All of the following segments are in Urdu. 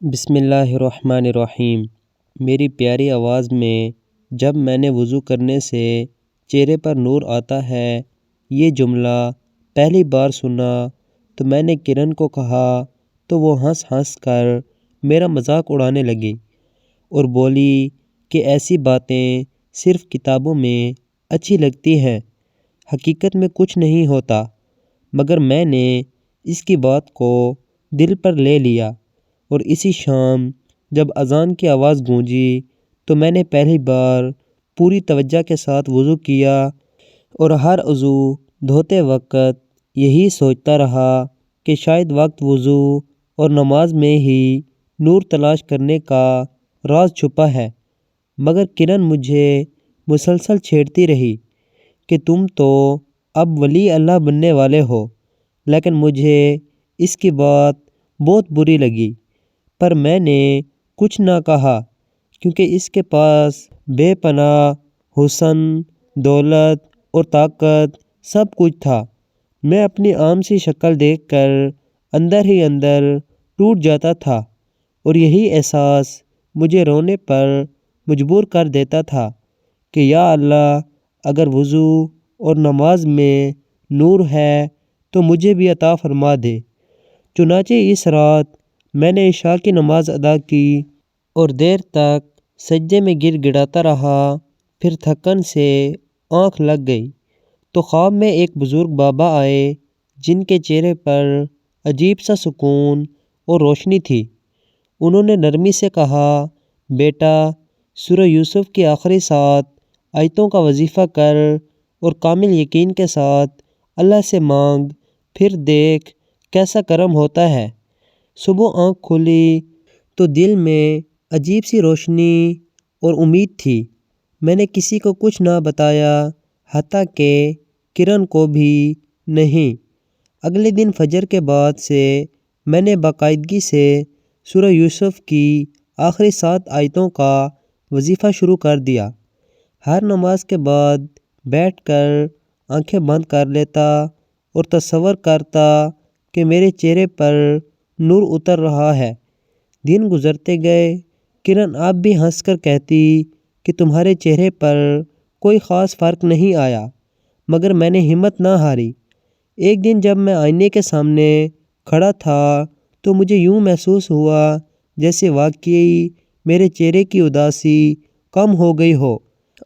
بسم اللہ الرحمن الرحیم۔ میری پیاری آواز میں جب میں نے وضو کرنے سے چہرے پر نور آتا ہے یہ جملہ پہلی بار سنا تو میں نے کرن کو کہا تو وہ ہنس ہنس کر میرا مذاق اڑانے لگی اور بولی کہ ایسی باتیں صرف کتابوں میں اچھی لگتی ہیں، حقیقت میں کچھ نہیں ہوتا۔ مگر میں نے اس کی بات کو دل پر لے لیا اور اسی شام جب اذان کی آواز گونجی تو میں نے پہلی بار پوری توجہ کے ساتھ وضو کیا اور ہر عضو دھوتے وقت یہی سوچتا رہا کہ شاید وقت وضو اور نماز میں ہی نور تلاش کرنے کا راز چھپا ہے۔ مگر کرن مجھے مسلسل چھیڑتی رہی کہ تم تو اب ولی اللہ بننے والے ہو، لیکن مجھے اس کی بات بہت بری لگی، پر میں نے کچھ نہ کہا کیونکہ اس کے پاس بے پناہ حسن، دولت اور طاقت سب کچھ تھا۔ میں اپنی عام سی شکل دیکھ کر اندر ہی اندر ٹوٹ جاتا تھا اور یہی احساس مجھے رونے پر مجبور کر دیتا تھا کہ یا اللہ، اگر وضو اور نماز میں نور ہے تو مجھے بھی عطا فرما دے۔ چنانچہ اس رات میں نے عشاء کی نماز ادا کی اور دیر تک سجدے میں گر گڑاتا رہا، پھر تھکن سے آنکھ لگ گئی تو خواب میں ایک بزرگ بابا آئے جن کے چہرے پر عجیب سا سکون اور روشنی تھی۔ انہوں نے نرمی سے کہا، بیٹا، سورہ یوسف کی آخری 7 آیتوں کا وظیفہ کر اور کامل یقین کے ساتھ اللہ سے مانگ، پھر دیکھ کیسا کرم ہوتا ہے۔ صبح آنکھ کھلی تو دل میں عجیب سی روشنی اور امید تھی۔ میں نے کسی کو کچھ نہ بتایا، حتیٰ کہ کرن کو بھی نہیں۔ اگلے دن فجر کے بعد سے میں نے باقاعدگی سے سورہ یوسف کی آخری 7 آیتوں کا وظیفہ شروع کر دیا۔ ہر نماز کے بعد بیٹھ کر آنکھیں بند کر لیتا اور تصور کرتا کہ میرے چہرے پر نور اتر رہا ہے۔ دن گزرتے گئے، کرن اب بھی ہنس کر کہتی کہ تمہارے چہرے پر کوئی خاص فرق نہیں آیا، مگر میں نے ہمت نہ ہاری۔ ایک دن جب میں آئینے کے سامنے کھڑا تھا تو مجھے یوں محسوس ہوا جیسے واقعی میرے چہرے کی اداسی کم ہو گئی ہو،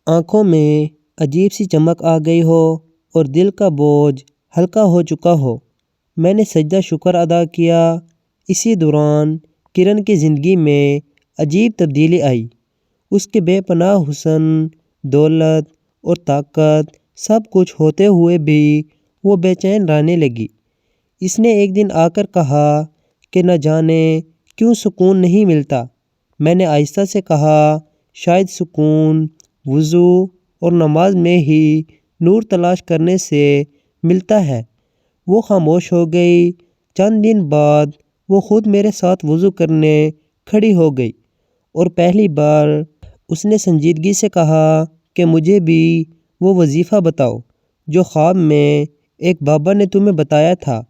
آنکھوں میں عجیب سی چمک آ گئی ہو اور دل کا بوجھ ہلکا ہو چکا ہو۔ میں نے سجدہ شکر ادا کیا۔ اسی دوران کرن کی زندگی میں عجیب تبدیلی آئی۔ اس کے بے پناہ حسن، دولت اور طاقت سب کچھ ہوتے ہوئے بھی وہ بے چین رہنے لگی۔ اس نے ایک دن آ کر کہا کہ نہ جانے کیوں سکون نہیں ملتا۔ میں نے آہستہ سے کہا، شاید سکون وضو اور نماز میں ہی نور تلاش کرنے سے ملتا ہے۔ وہ خاموش ہو گئی۔ چند دن بعد وہ خود میرے ساتھ وضو کرنے کھڑی ہو گئی اور پہلی بار اس نے سنجیدگی سے کہا کہ مجھے بھی وہ وظیفہ بتاؤ جو خواب میں ایک بابا نے تمہیں بتایا تھا۔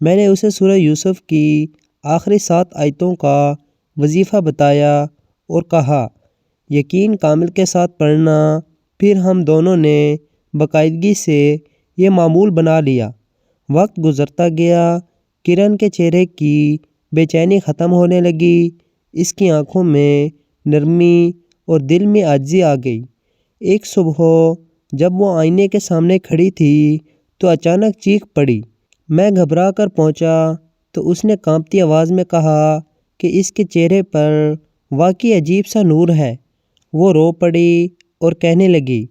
میں نے اسے سورہ یوسف کی آخری 7 آیتوں کا وظیفہ بتایا اور کہا، یقین کامل کے ساتھ پڑھنا۔ پھر ہم دونوں نے باقاعدگی سے یہ معمول بنا لیا۔ وقت گزرتا گیا، کرن کے چہرے کی بے چینی ختم ہونے لگی، اس کی آنکھوں میں نرمی اور دل میں عاجزی آ گئی۔ ایک صبح جب وہ آئینے کے سامنے کھڑی تھی تو اچانک چیخ پڑی۔ میں گھبرا کر پہنچا تو اس نے کانپتی آواز میں کہا کہ اس کے چہرے پر واقعی عجیب سا نور ہے۔ وہ رو پڑی اور کہنے لگی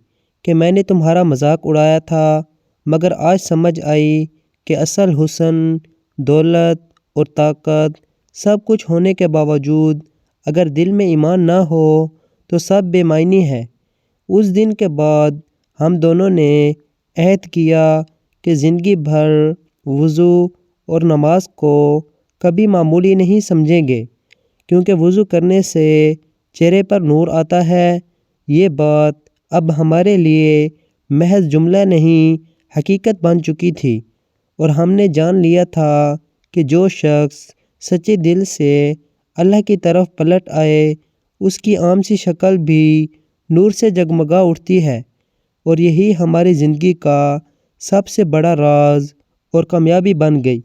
کہ میں نے تمہارا مذاق اڑایا تھا، مگر آج سمجھ آئی کہ اصل حسن، دولت اور طاقت سب کچھ ہونے کے باوجود اگر دل میں ایمان نہ ہو تو سب بے معنی ہے۔ اس دن کے بعد ہم دونوں نے عہد کیا کہ زندگی بھر وضو اور نماز کو کبھی معمولی نہیں سمجھیں گے، کیونکہ وضو کرنے سے چہرے پر نور آتا ہے۔ یہ بات اب ہمارے لیے محض جملہ نہیں، حقیقت بن چکی تھی اور ہم نے جان لیا تھا کہ جو شخص سچے دل سے اللہ کی طرف پلٹ آئے، اس کی عام سی شکل بھی نور سے جگمگا اٹھتی ہے، اور یہی ہماری زندگی کا سب سے بڑا راز اور کامیابی بن گئی۔